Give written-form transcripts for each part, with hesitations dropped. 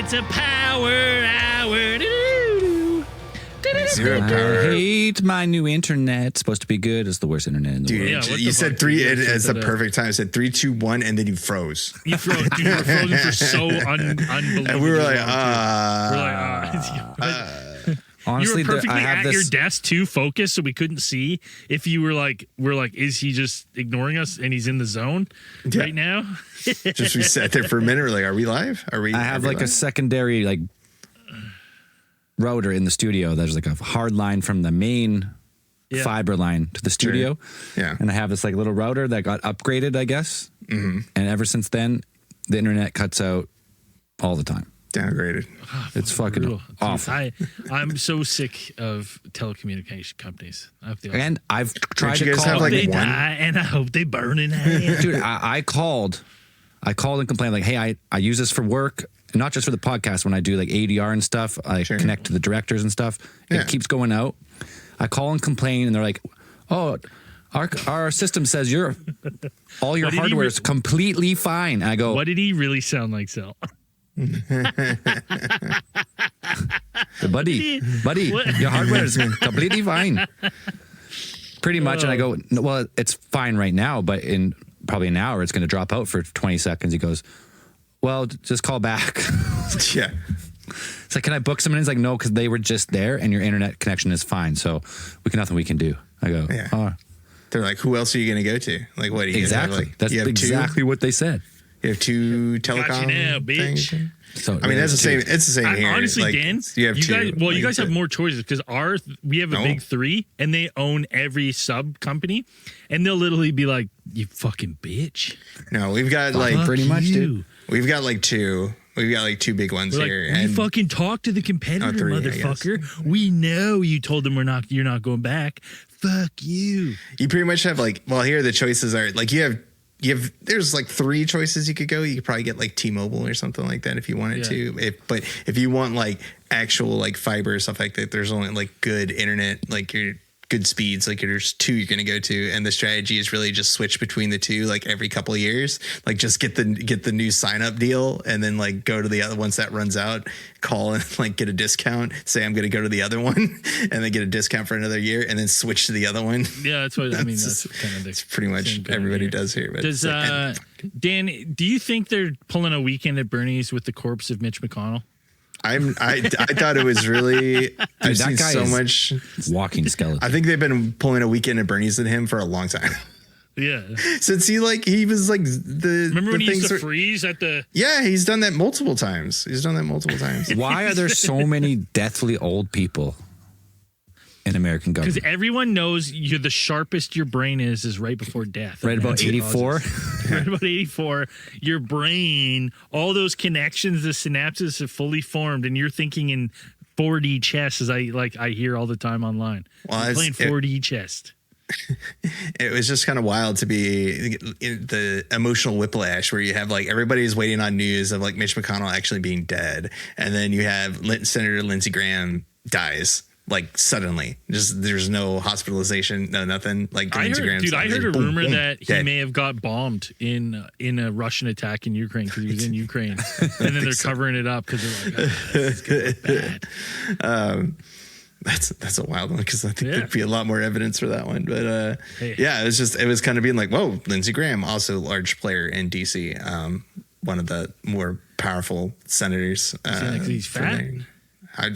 It's a power hour. Zero power. I hate my new internet. It's supposed to be good. It's the worst internet in the Dude, world. Yeah, what you the said fuck? three. You It's the said that. perfect time. I said 3, 2, 1, and then you froze. You were frozen for so unbelievable. And we were like, Honestly, you were perfectly I have at this. your desk too, focused, so we couldn't see if you were like, is he just ignoring us and he's in the zone right now? Just we sat there for a minute. We're like, are we live? Are we? I have are we like a live? secondary like router in the studio. There's like a hard line from the main Yeah. fiber line to the studio. Yeah. And I have this like little router that got upgraded, I guess. Mm-hmm. And ever since then, the internet cuts out all the time. Downgraded. It's fucking Brutal. Dude, awful. I'm so sick of telecommunication companies. And I've tried you to guys call. have, like, they one? die, and I hope they burn in hell. Dude, I called and complained like, hey, I use this for work, not just for the podcast. When I do like ADR and stuff, I connect to the directors and stuff. Yeah. It keeps going out. I call and complain, and they're like, oh, our system says all your What did he hardware is completely fine. And I go, What did he really sound like, Sal? buddy, What? your hardware is completely fine. Pretty much. And I go, no, well, it's fine right now, but in probably an hour, it's going to drop out for 20 seconds. He goes, well, just call back. Yeah. It's like, can I book someone? He's like, no, because they were just there and your internet connection is fine. So nothing we can do. I go, Yeah. oh, They're like, who else are you going to go to? Like, what? Do you guys have, exactly. like, That's you have exactly what they said. You have two telecom Got you now, bitch. things? So I mean, that's the same. It's the same here. Honestly, like, Dan, you have two. guys, well, you like, guys have more choices because we have a No. big three, and they own every sub company, and they'll literally be like, "You fucking bitch." No, we've got like Fuck pretty much, you. dude. we've got like two. We've got like two big ones We're here. like, we fucking talk to the competitor, three, I motherfucker. We know you told them you're not going back. Fuck you. You pretty much have like, well, here the choices are like you have there's like 3 choices you could go. You could probably get like T-Mobile or something like that if you wanted to. But if you want like actual like fiber or stuff like that, there's only like good internet, like your good speeds. Like there's 2 you're going to go to, and the strategy is really just switch between the 2 like every couple of years. Like just get the new sign up deal, and then like go to the other once that runs out, call and like get a discount. Say I'm going to go to the other one, and then get a discount for another year, and then switch to the other one. Yeah, that's what I mean. That's kind of It's pretty much same thing everybody here. does here. But Does it's like, Dan? Do you think they're pulling a weekend at Bernie's with the corpse of Mitch McConnell? I thought it was really. I've that seen guy so is- much. Walking skeleton. I think they've been pulling a weekend at Bernie's at him for a long time. Yeah. Since he was like the. Remember the when he used things to were- freeze at the? Yeah, he's done that multiple times. Why are there so many deathly old people in American Because government? everyone knows you're the sharpest your brain is right before death. Right about That's what 84? causes- Right about 84. Your brain, all those connections, the synapses have fully formed, and you're thinking in 4D chess, as I hear all the time online. Well, I'm playing it's- 4D chess. It was just kind of wild to be in the emotional whiplash where you have like everybody's waiting on news of like Mitch McConnell actually being dead, and then you have Senator Lindsey Graham dies. Like suddenly, just there's no hospitalization, no nothing. Like I Lindsey Graham's heard a boom, rumor boom, that he dead. may have got bombed in a Russian attack in Ukraine because he was in Ukraine, and then they're covering it up because they're like, oh, this is gonna look bad. That's a wild one because I think Yeah. there'd be a lot more evidence for that one. But Hey. yeah, it was kind of being like, whoa, Lindsey Graham, also a large player in DC, one of the more powerful senators. Like he's for fat? their-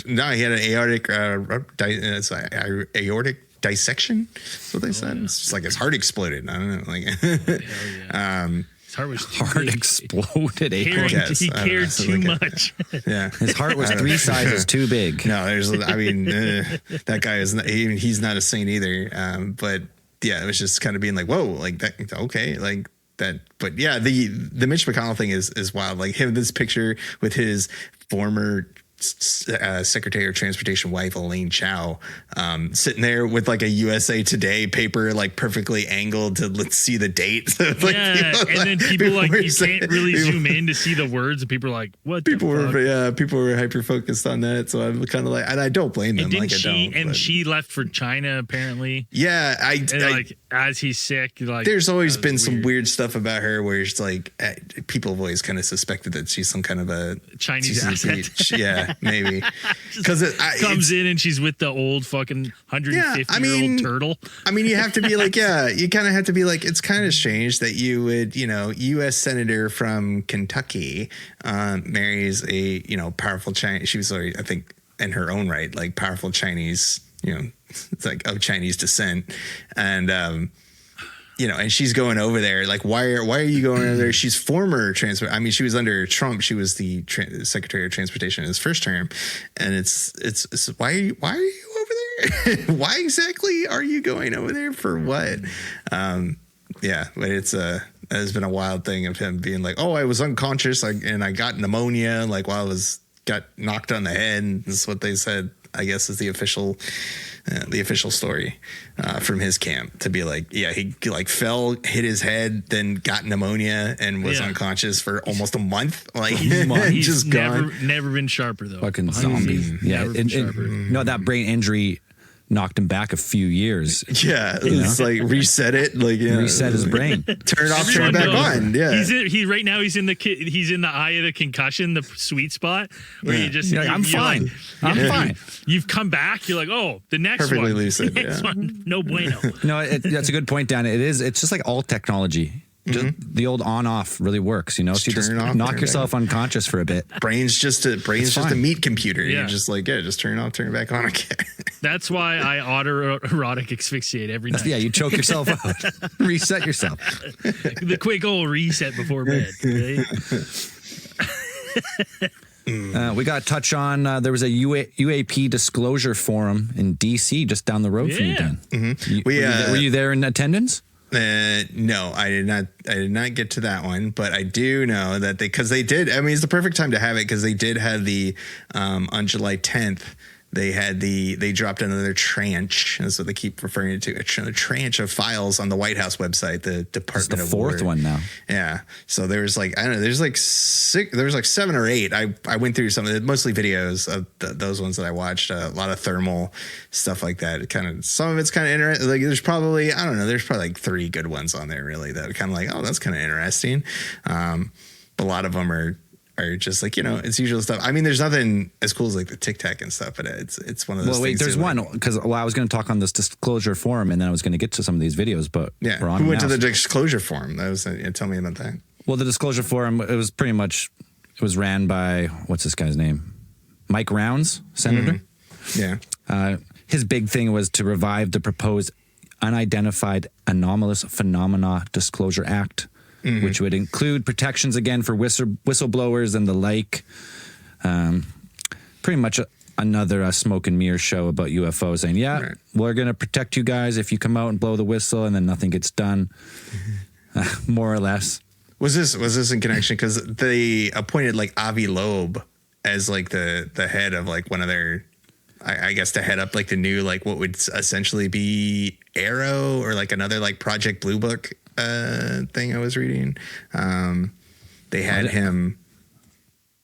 no, he had an aortic dissection. That's what they said. It's just like his heart exploded. I don't know, like. His heart was Heart exploded. Cared, Yes, he I don't know, cared something too like that. much. Yeah, His heart was 3 sizes too big. no, that guy is not, he's not a saint either. But yeah, it was just kind of being like, whoa, like that. Okay. Like that. But yeah, the Mitch McConnell thing is wild. Like him, this picture with his former Secretary of Transportation wife Elaine Chao sitting there with like a USA Today paper like perfectly angled to let's see the date. So, like, then people like you can't really zoom in to see the words, and people are like, "What?" People were hyper focused on that, so I'm kind of like, and I don't blame them. She left for China apparently. Yeah, like as he's sick, like there's always been some weird stuff about her where it's like people have always kind of suspected that she's some kind of a Chinese asset. Yeah, maybe because it comes in and she's with the old fucking 150-year-old turtle. I mean, you have to be like, you kind of have to be like, it's kind of strange that you would, U.S. senator from Kentucky marries a powerful Chinese. She was, I think, in her own right, like powerful Chinese, it's like of Chinese descent, and and she's going over there. Like, why are you going over there? She's former transport. I mean, she was under Trump. She was the Secretary of Transportation in his first term, and it's why are you over there? Why exactly are you going over there for what? But it's has been a wild thing of him being like, oh, I was unconscious, and I got pneumonia, like while got knocked on the head. And this is what they said, I guess, is the official story from his camp, to be like, he like fell, hit his head, then got pneumonia and was unconscious for almost a month. Like he's just never been sharper though. Fucking zombie. Yeah. That brain injury knocked him back a few years. Yeah, it's like reset it, like reset his brain, turn it off, turn it back on. Yeah, right now he's in the eye of the concussion, the sweet spot where you just I'm fine. I'm fine. You've come back. You're like, oh, the next perfectly one, lucid. next one, no bueno. No, that's a good point, Dan. It's just like all technology. Just the old on-off really works, so you just knock yourself unconscious for a bit. Brain's just a meat computer. Yeah. You're just like, just turn it off, turn it back on again. That's why I auto-erotic asphyxiate every night. Yeah, you choke yourself out. Reset yourself. The quick old reset before bed. Right? We got to touch on, there was a UAP disclosure forum in D.C. just down the road from you, Dan. Mm-hmm. Were you there in attendance? No, I did not get to that one, but I do know that because they did. I mean, it's the perfect time to have it because they did have the on July 10th. They dropped another tranche. That's what they keep referring to, a tranche of files on the White House website, the Department of War. It's the fourth one now. Yeah. So there's like, I don't know, there's like 7 or 8. I went through some of it, mostly videos of those ones that I watched, a lot of thermal stuff like that. Some of it's kind of interesting. Like there's probably like 3 good ones on there really that are kind of like, oh, that's kind of interesting. But a lot of them are just like, it's usual stuff. I mean, there's nothing as cool as like the Tic Tac and stuff, but it's one of those things. Well, wait, there's one, because I was going to talk on this disclosure forum and then I was going to get to some of these videos, but we're on. Who went to the disclosure forum? That was tell me about that. Well, the disclosure forum, it was ran by, what's this guy's name? Mike Rounds, Senator. Yeah. His big thing was to revive the proposed Unidentified Anomalous Phenomena Disclosure Act, which would include protections again for whistleblowers and the like. Pretty much another smoke and mirror show about UFOs, saying, we're going to protect you guys if you come out and blow the whistle, and then nothing gets done, more or less. Was this in connection? Because they appointed like Avi Loeb as like the head of like one of their, I guess, to head up like the new, like what would essentially be Arrow or like another like Project Blue Book thing I was reading. They had him.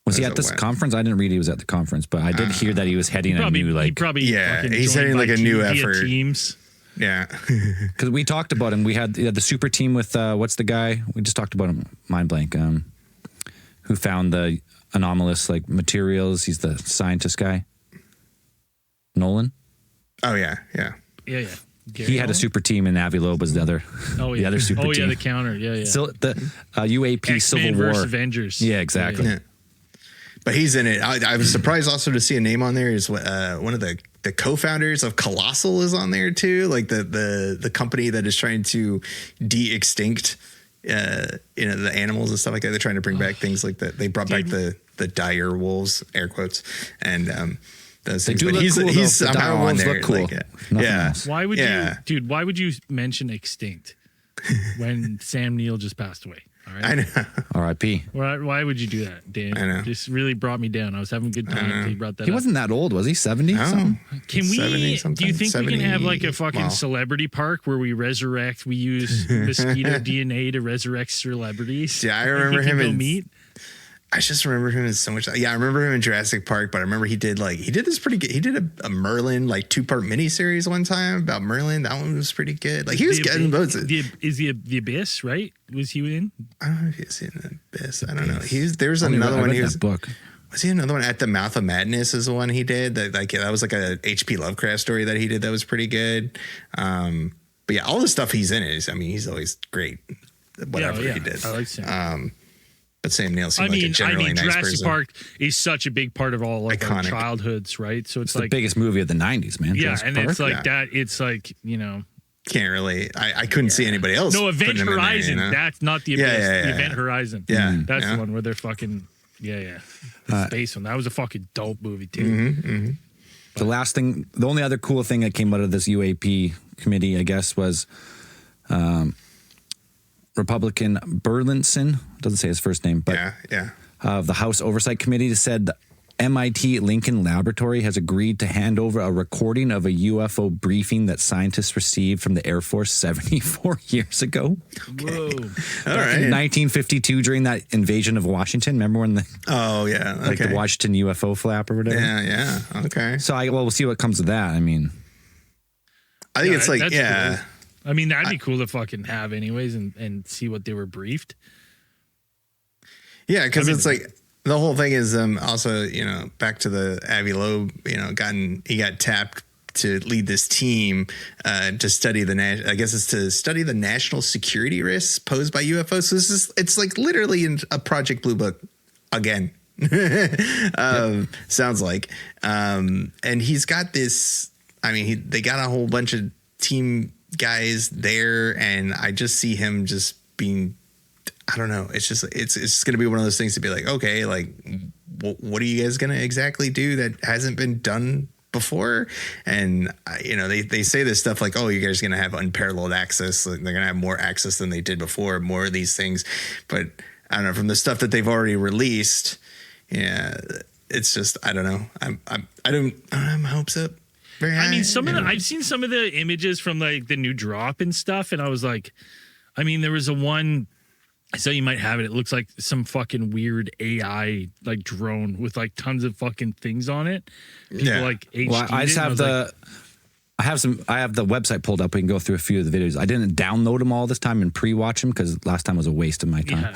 Was he at this conference? I didn't read he was at the conference, but I did hear that he was heading a new like. He's heading like a new effort. Teams. Yeah, because we talked about him. We had the super team with what's the guy? We just talked about him. Mind blank. Who found the anomalous like materials? He's the scientist guy. Nolan. Oh yeah. Gary he had a super team, and Avi Loeb was the other. Oh yeah, the other super team. Oh yeah, the counter. Yeah. So the UAP X-Men Civil War versus Avengers. Yeah, exactly. Yeah. But he's in it. I was surprised also to see a name on there. Is one of the co-founders of Colossal is on there too. Like the company that is trying to de-extinct the animals and stuff like that. They're trying to bring back things like that. They brought back the dire wolves, air quotes, and those they things. Do but look he's cool, he's the somehow on there. Look cool. Like, Why would you, dude? Why would you mention extinct when Sam Neill just passed away? All right. I know. R.I.P. Why would you do that, Dan? I know. Just really brought me down. I was having a good time until you brought that He up. wasn't that old, was he? 70 something? Can we? 70 Do you think we can have like a fucking celebrity park where we resurrect? We use mosquito DNA to resurrect celebrities. Yeah, I remember him in. Meet. I just remember him in so much. Yeah, I remember him in Jurassic Park, but I remember he did this pretty good. He did a Merlin like 2-part miniseries one time about Merlin. That one was pretty good. Like he was getting loads. Is the Abyss right? Was he in? I don't know if he was in the Abyss. I don't know. There's another one. He was book. Was he another one? At the Mouth of Madness is the one he did. That was like a H.P. Lovecraft story that he did that was pretty good. But yeah, all the stuff he's in is. I mean, he's always great. Whatever he did. I like Sam. But Sam Neill seemed like a generally nice Jurassic person. Park is such a big part of all like our Iconic. childhoods, right? So it's the like biggest movie of the 90s, man. yeah, Jurassic and Park. it's like that. It's like Can't really. I couldn't see anybody else. No, Event putting him in there, Horizon. you know? That's not the Abyss. The Event Horizon. Yeah, that's yeah. the one where they're fucking the space one. That was a fucking dope movie too. The last thing, the only other cool thing that came out of this UAP committee, I guess, was Republican Burlinson, doesn't say his first name, but of the House Oversight Committee said the MIT Lincoln Laboratory has agreed to hand over a recording of a UFO briefing that scientists received from the Air Force 74 years ago. Whoa. All right. In 1952 during that invasion of Washington. Remember when the the Washington UFO flap or whatever? Yeah. Okay. So we'll see what comes of that. I mean, I think it's like cool. I mean, that'd be cool to fucking have anyways and see what they were briefed. Yeah, because it's like the whole thing is also, back to the Avi Loeb, he got tapped to lead this team to study to study the national security risks posed by UFOs. So it's like literally in a Project Blue Book again. Sounds like. And he's got this, they got a whole bunch of team guys there, and I just see him just being, I don't know. It's just going to be one of those things to be like, okay, like, what are you guys going to exactly do that hasn't been done before? And they say this stuff like, oh, you guys are going to have unparalleled access. Like, they're going to have more access than they did before, more of these things. But I don't know, from the stuff that they've already released. Yeah, it's just, I don't know. I don't have my hopes up. I've seen some of the images from like the new drop and stuff, and I was like, there was a one. So you might have it. It looks like some fucking weird AI like drone with like tons of fucking things on it. People like HD. Well, I just have I have the website pulled up. We can go through a few of the videos. I didn't download them all this time and pre-watch them because last time was a waste of my time.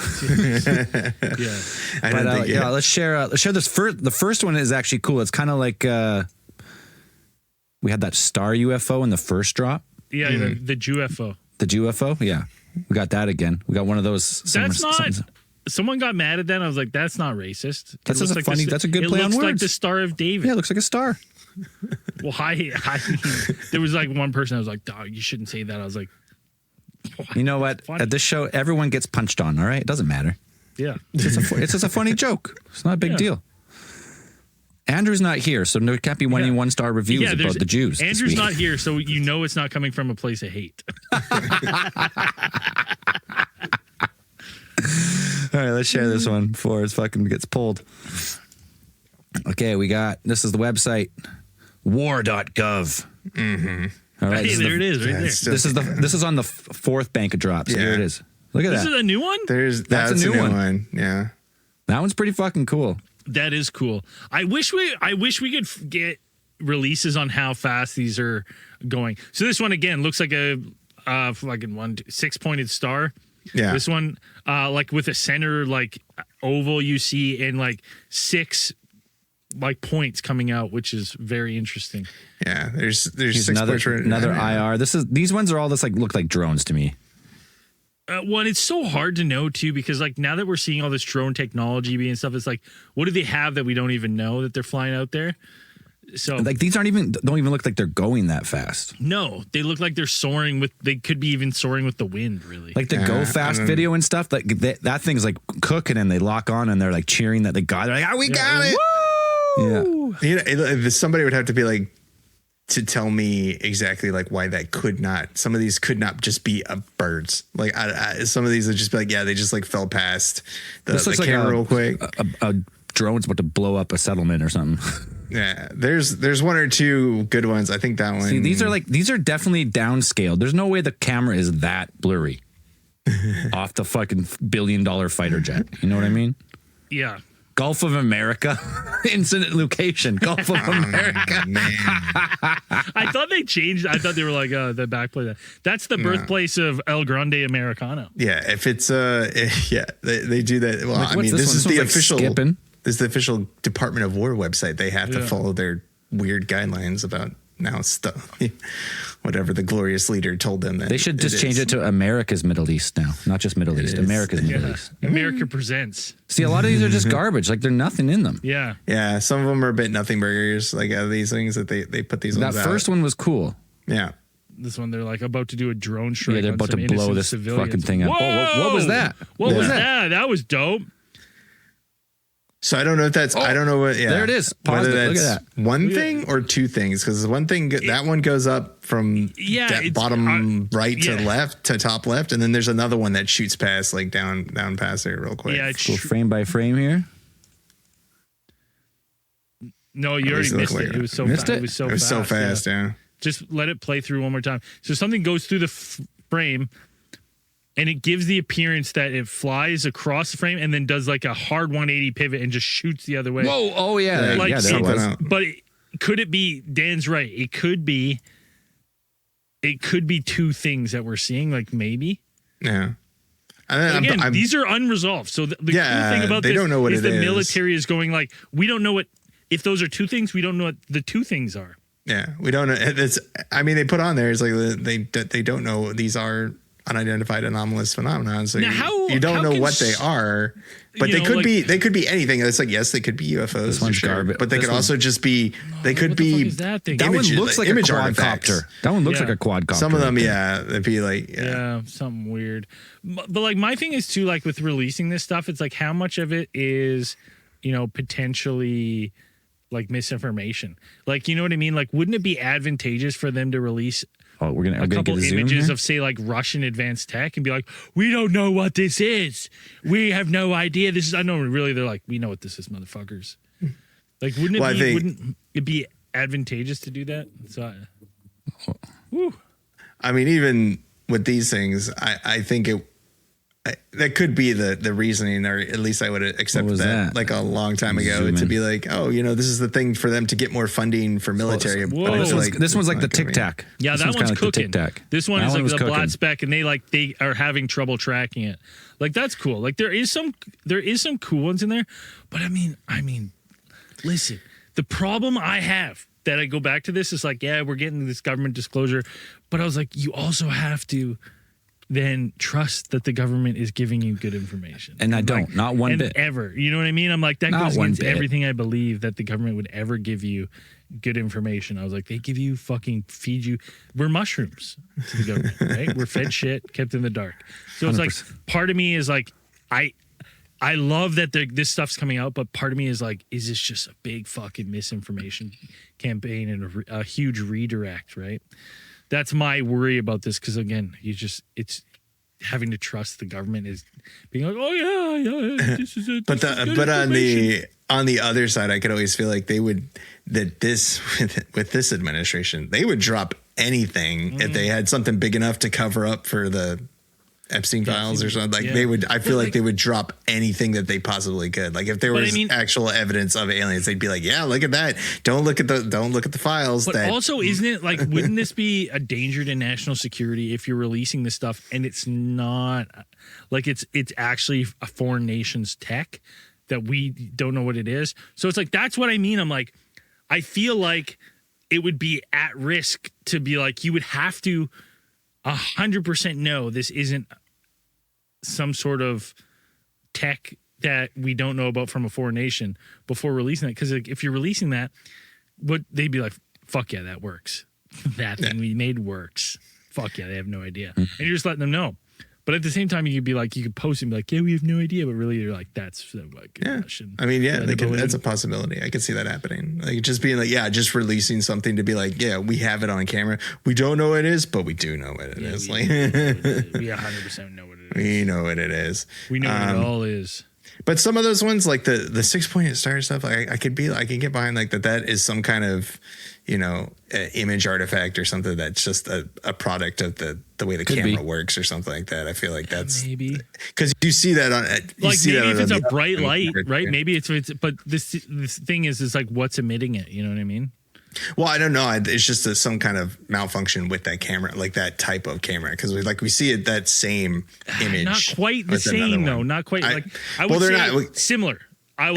Yeah. Let's share this first. The first one is actually cool. It's kind of like we had that star UFO in the first drop. Yeah, the UFO. The UFO, yeah. We got that again. We got one of those. Someone got mad at that. I was like, that's not racist. That's a funny. That's a good play on words. It looks like the Star of David. Yeah, it looks like a star. Well, there was like one person I was like, dog, you shouldn't say that. I was like, what? You know what? At this show, everyone gets punched on. All right, it doesn't matter. Yeah, it's just a funny joke. It's not a big deal. Andrew's not here, so there can't be any one-star reviews about the Jews. Andrew's not here, so it's not coming from a place of hate. All right, let's share this one before it fucking gets pulled. Okay, this is the website, war.gov. Mm-hmm. All right, it is right there. This is on the fourth bank of drops. Yeah. Here it is. Look at that. This is a new one? That's a new one. Yeah. That one's pretty fucking cool. That is cool. I wish we could get releases on how fast these are going. So this one again looks like a fucking 6-pointed star. Yeah. This one like with a center like oval you see and like 6 like points coming out, which is very interesting. Yeah, there's 6 points. Another IR. These ones are all just like look like drones to me. Well, it's so hard to know too because like now that we're seeing all this drone technology being stuff, it's like what do they have that we don't even know that they're flying out there? So like these don't even look like they're going that fast. No, they look like they're soaring they could be even soaring with the wind, really. Like the go fast video and stuff. Like that thing's like cooking and they lock on and they're like cheering that they got it. Like, we got it. Woo! Yeah. Somebody would have to be like, to tell me exactly like why that could not. Some of these could not just be birds. Like some of these would just be like, yeah, they just like fell past the camera real quick. A drone's about to blow up a settlement or something. Yeah, there's one or two good ones. I think that one. See, these are definitely downscaled. There's no way the camera is that blurry off the fucking $1 billion fighter jet. You know what I mean? Yeah. Gulf of America, incident location, Gulf of America. I thought they changed. I thought they were like the backplate. That's the birthplace of El Grande Americano. Yeah, if it's they do that. Well, Like, I mean, this is the official. Skipping? This is the official Department of War website. They have to follow their weird guidelines about now stuff. Whatever the glorious leader told them. That they should just change it to America's Middle East now, not just Middle East. America's Middle East. America presents. See, a lot of these are just garbage. Like, there's nothing in them. Yeah. Yeah, some of them are a bit nothing burgers. Like out of these things that they put these ones out. That first one was cool. Yeah. This one, they're like about to do a drone strike. Yeah, they're about to blow this fucking thing up. Whoa! What was that? What was that? That was dope. So I don't know if that's, I don't know what, yeah. There it is. Whether Look that's at that. one thing or two things. Because one thing, that one goes up from bottom right to left to top left. And then there's another one that shoots past, like down past there real quick. Yeah, Go frame by frame here. No, you already missed it. It was so fast. It was so fast. Yeah. Just let it play through one more time. So something goes through the frame and it gives the appearance that it flies across the frame and then does like a hard 180 pivot and just shoots the other way. Whoa. Oh, yeah. Like, yeah, there it was. But could it be, Dan's right. It could be two things that we're seeing, like maybe. Yeah. Again, these are unresolved. So the cool thing about this don't know what is it the is. military is going like, we don't know what, if those are two things, we don't know what the two things are. Yeah, we don't know. It's, I mean, they put on there, it's like they don't know these are unidentified anomalous phenomena. So you don't know what they are, but they could be anything. It's like, yes, they could be UFOs, This one's garbage. But they could also just be, they could be. That thing? That one looks like a quadcopter. That one looks Yeah. like a quadcopter. Some of them, they'd be like, Yeah, something weird. But like my thing is too, like with releasing this stuff, it's like how much of it is, potentially like misinformation. Like, you know what I mean? Like, wouldn't it be advantageous for them to release a couple images of, say, like Russian advanced tech and be like, we don't know what this is. We have no idea. This is, I know, really, they're like, we know what this is, motherfuckers. Like, wouldn't it be advantageous to do that? So, I mean, even with these things, I think that could be the reasoning, or at least I would accept that like a long time ago to be like, oh, this is the thing for them to get more funding for military. This one's like the Tic Tac. Yeah, that one's cooking. This one is like the black speck, and they are having trouble tracking it. Like, that's cool. Like, there is some cool ones in there, but I mean, listen, the problem I have that I go back to this is like, yeah, we're getting this government disclosure, but I was like, you also have to then trust that the government is giving you good information. And I don't, not one bit. Ever. You know what I mean? I'm like, that goes against everything I believe that the government would ever give you good information. I was like, they feed you. We're mushrooms to the government, right? We're fed shit, kept in the dark. So it's 100%. Like, part of me is like, I love that this stuff's coming out, but part of me is like, is this just a big fucking misinformation campaign and a huge redirect, right? That's my worry about this, because again, it's having to trust the government is being like, oh yeah, this is it. But on the other side, I could always feel like with this administration, they would drop anything if they had something big enough to cover up for the Epstein files or something. Like I feel like they would drop anything that they possibly could. Like if there was actual evidence of aliens, they'd be like, yeah, look at that. Don't look at the files. But also, isn't it like, wouldn't this be a danger to national security if you're releasing this stuff and it's not like it's actually a foreign nation's tech that we don't know what it is? So it's like, that's what I mean. I'm like, I feel like it would be at risk to be like, you would have to 100% know this isn't some sort of tech that we don't know about from a foreign nation before releasing it. Because if you're releasing that, they'd be like, fuck yeah, that works. That thing we made works. Fuck yeah, they have no idea. And you're just letting them know. But at the same time, you could be like, you could post and be like, yeah, we have no idea. But really, you're like, that's like Russian. I mean, that's a possibility. I could see that happening. Like just being like, just releasing something to be like, yeah, we have it on camera. We don't know what it is, but we do know what it is. We 100% know what it is. We know what it is. We know what it all is. But some of those ones, like the 6-point star stuff, I could get behind like that is some kind of, image artifact or something that's just a product of the way the camera works or something like that. I feel like that's maybe because you see that on maybe if it's a bright light, right? Maybe it's but this thing is like what's emitting it. You know what I mean? Well, I don't know. It's just some kind of malfunction with that camera, like that type of camera, because we see it that same image. Not quite the same though. Not quite. I would say similar. I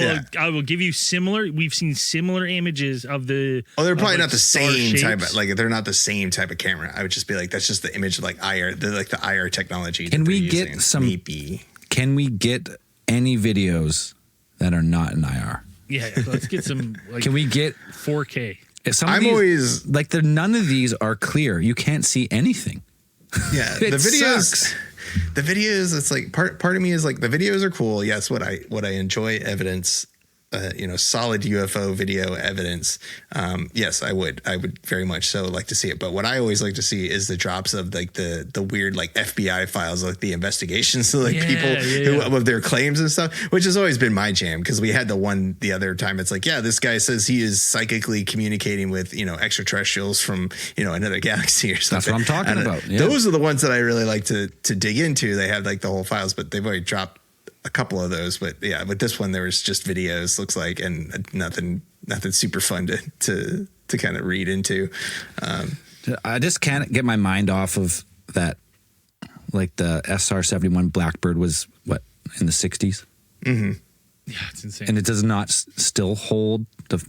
will give you similar. We've seen similar images of the. Oh, they're probably not the same type. They're not the same type of camera. I would just be like, that's just the image of like IR, the IR technology. Can we get some? Maybe. Can we get any videos that are not in IR? Yeah, let's get some. Can we get 4K? Always like none of these are clear. You can't see anything. Yeah, the videos. The videos, it's like part of me is like the videos are cool. Yes, what I enjoy evidence, solid UFO video evidence. Yes, I would very much so like to see it. But what I always like to see is the drops of like the weird like FBI files, like the investigations to like people who of their claims and stuff, which has always been my jam because we had the one the other time. It's like, this guy says he is psychically communicating with extraterrestrials from another galaxy or something. That's what I'm talking about. Yeah. Those are the ones that I really like to dig into. They have like the whole files, but they've already dropped a couple of those, but with this one there was just videos, looks like, and nothing super fun to kind of read into. I just can't get my mind off of that. Like the SR-71 Blackbird was what in the 60s. Mm-hmm. Yeah, it's insane, and it does not still hold the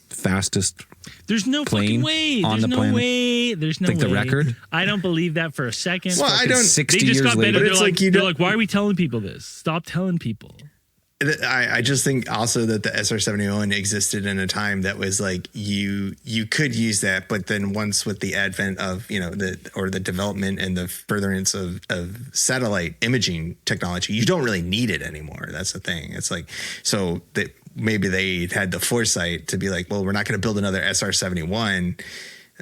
fastest. There's no fucking way. There's no way. There's no way. The record? I don't believe that for a second. Well, I don't. 60 they just years got better. later. They're like, why are we telling people this? Stop telling people. I just think also that the SR-71 existed in a time that was like you could use that, but then once with the advent of the development and the furtherance of satellite imaging technology, you don't really need it anymore. That's the thing. It's like so that maybe they had the foresight to be like, well, we're not going to build another SR-71.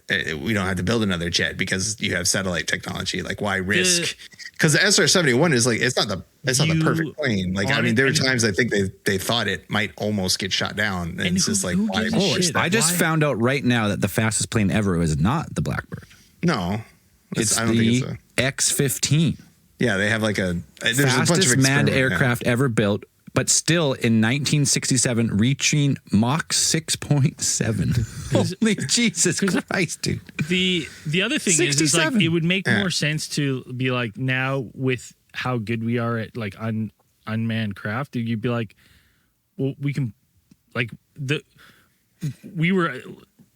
We don't have to build another jet because you have satellite technology. Like, why risk? Because the SR-71 is like it's not the perfect plane. Like, I mean, there were times I think they thought it might almost get shot down, and it's just like, why? I just found out right now that the fastest plane ever is not the Blackbird. No, it's the X-15. Yeah, they have like there's fastest a bunch of manned aircraft ever built. But still, in 1967, reaching Mach 6.7. Holy Jesus Christ, dude! The other thing is like it would make more sense to be like now with how good we are at like unmanned craft. You'd be like, well, we can like we were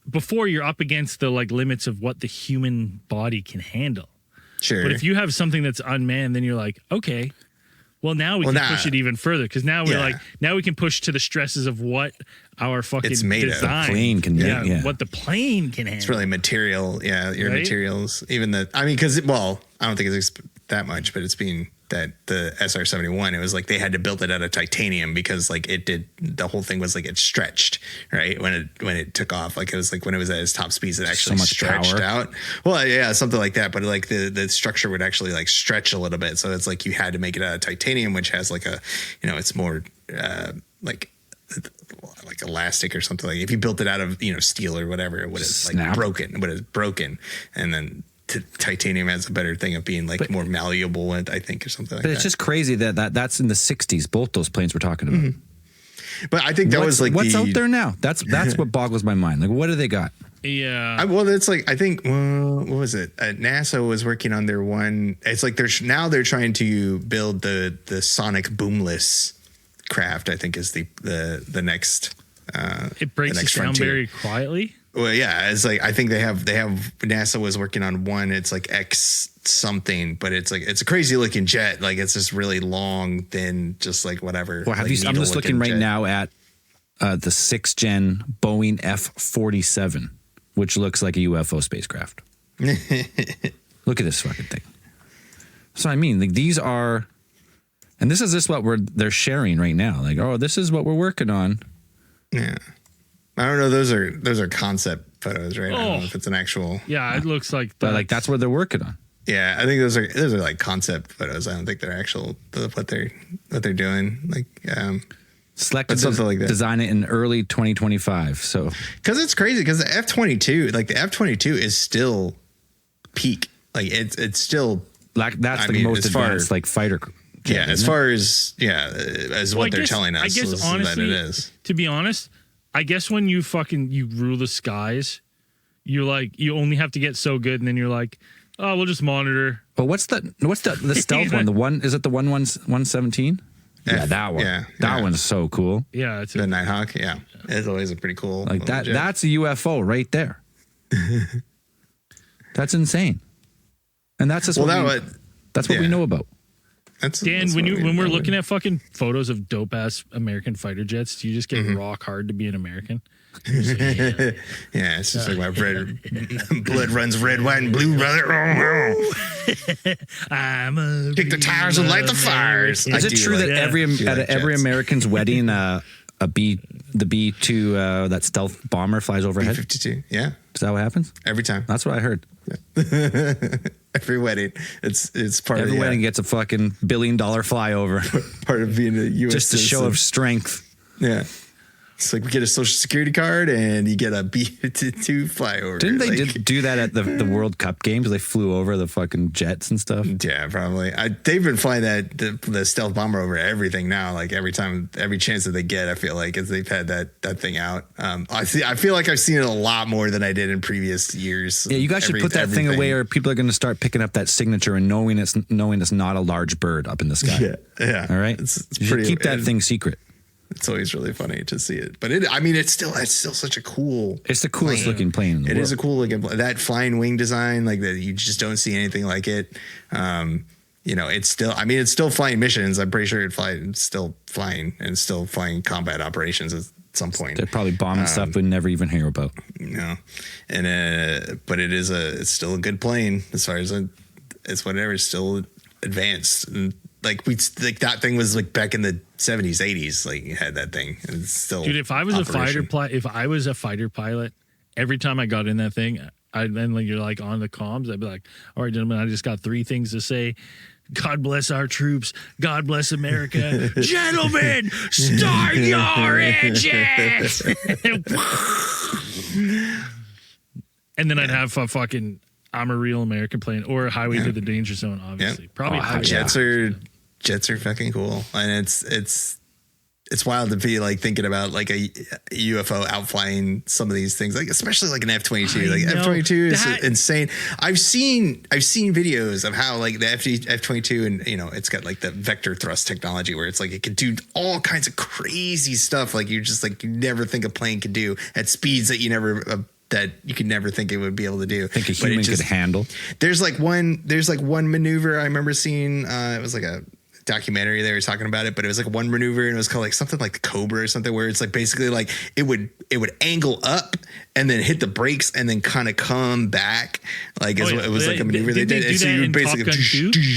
before you're up against the like limits of what the human body can handle. Sure, but if you have something that's unmanned, then you're like, okay. Well, now we can push it even further because now we're like, now we can push to the stresses of what our fucking design plane can do. What the plane can handle. It's really material. Yeah, your materials. Even because I don't think it's that much, but it's being that the SR-71, it was like they had to build it out of titanium because like the whole thing was like it stretched, right? When it took off, like it was like when it was at its top speeds, it actually stretched out. Well, yeah, something like that. But like the structure would actually like stretch a little bit. So it's like you had to make it out of titanium, which has like a, it's more like elastic or something. Like if you built it out of, steel or whatever, it would have like broken. It would have broken. And then titanium has a better thing of being like more malleable, I think, or something like that. But it's just crazy that's in the 60s, both those planes we're talking about. Mm-hmm. But I think that was like what's out there now? That's what boggles my mind. Like, what do they got? Yeah. It's like, I think, what was it? NASA was working on their one. It's like they're trying to build the sonic boomless craft, I think is the next. It breaks it down very quietly. Well, yeah, it's like I think they have NASA was working on one. It's like X something, but it's a crazy looking jet. Like it's just really long, thin, just like whatever. Well, I'm just looking right now at the 6th gen Boeing F-47, which looks like a UFO spacecraft. Look at this fucking thing. So I mean, like these are, and this is just what they're sharing right now. Like, oh, this is what we're working on. Yeah. I don't know. Those are concept photos, right? I don't know if it's an actual. Yeah, it looks like. But like that's what they're working on. Yeah, I think those are like concept photos. I don't think they're actual what they're doing. Like, selected something like that. Design it in early 2025. So because it's crazy because the F-22, like the F-22 is still peak. Like it's still like that's the most advanced like fighter. Jet, yeah, as far as what they're telling us. I guess honestly, that it is. To be honest, I guess when you rule the skies, you're like you only have to get so good, and then you're like, oh, we'll just monitor. But what's the stealth one? The one is it the 117? Yeah, that one. Yeah, that one's so cool. Yeah, it's the Nighthawk. Yeah, it's always a pretty cool. Like that. Jet. That's a UFO right there. That's insane. And that's just what we know about. Dan, when we're looking at fucking photos of dope ass American fighter jets, do you just get rock hard to be an American? Like, yeah, it's just like my blood runs red, white, and blue, brother. I'm a kick the tires and light the fires. Is it true that every American's wedding, the B-2 that stealth bomber flies overhead? B-52, yeah. Is that what happens? Every time. That's what I heard. Yeah. Every wedding, it's part every of wedding gets a fucking $1 billion flyover. Part of being a U.S. Just a show of strength. Yeah. It's like we get a social security card and you get a B-2 flyover. Didn't they do that at the World Cup games? They flew over the fucking jets and stuff. Yeah, probably. They've been flying the stealth bomber over everything now. Like every chance that they get, I feel like as they've had that thing out. I feel like I've seen it a lot more than I did in previous years. Yeah, you guys should put that thing away, or people are going to start picking up that signature and knowing it's not a large bird up in the sky. Yeah. All right. It's you should keep that thing secret. It's always really funny to see it, but it's still such a cool. It's the coolest looking plane in the world. It is a cool looking that flying wing design, like that. You just don't see anything like it. It's still flying missions. I'm pretty sure it's still flying and still flying combat operations at some point. They're probably bombing stuff we never even hear about. No, but it's still a good plane as far as it's whatever. It's still advanced and. Like that thing was like back in the 70s, 80s. Like you had that thing, and it's still. Dude, if I was a fighter pilot, every time I got in that thing, you're like on the comms, I'd be like, "All right, gentlemen, I just got 3 things to say. God bless our troops. God bless America, gentlemen. Start your engines." And then I'd have a fucking. I'm a real American plane or a highway to the danger zone, obviously. Yeah. Probably jets are fucking cool. And it's wild to be like thinking about like a UFO outflying some of these things, like especially like an F-22. Like F-22 is insane. I've seen videos of how like the F-22 and it's got like the vector thrust technology where it's like it can do all kinds of crazy stuff like you never think a plane could do at speeds that you never that you could never think it would be able to do. Think a human could handle. There's one maneuver I remember seeing. It was like a documentary they were talking about it, but it was like one maneuver and it was called like something like the Cobra or something, where it's like basically like it would angle up and then hit the brakes and then kind of come back. Like it was like a maneuver they did. So you would basically